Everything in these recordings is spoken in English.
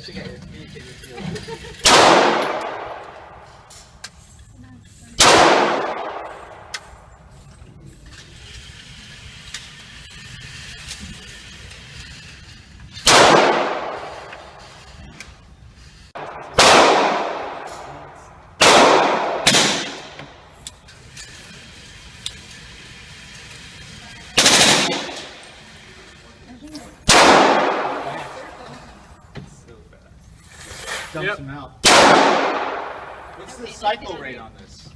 to get your feet in the field. Dumps them out. What's the cycle rate on this?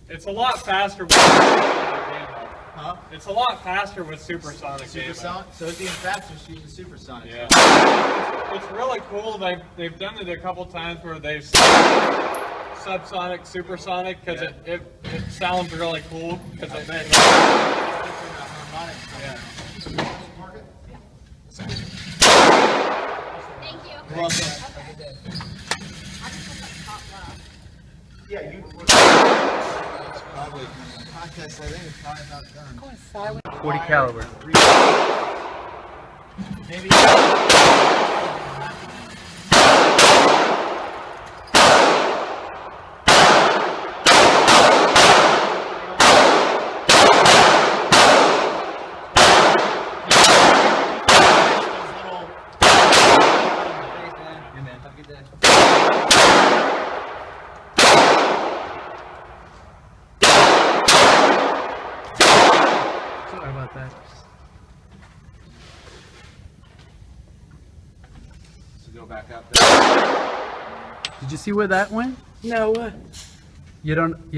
It's a lot faster with Huh? It's a lot faster with supersonic. Supersonic? So it's even faster shooting supersonic. Yeah. It's really cool. They've done it a couple times where they've subsonic, supersonic, because it sounds really cool. Because it makes Thank you. You're welcome. I just put that top left. Yeah, you probably contest. I think it's probably about done. 40 caliber. Maybe. Sorry about that. So go back up there. Did you see where that went? No. You don't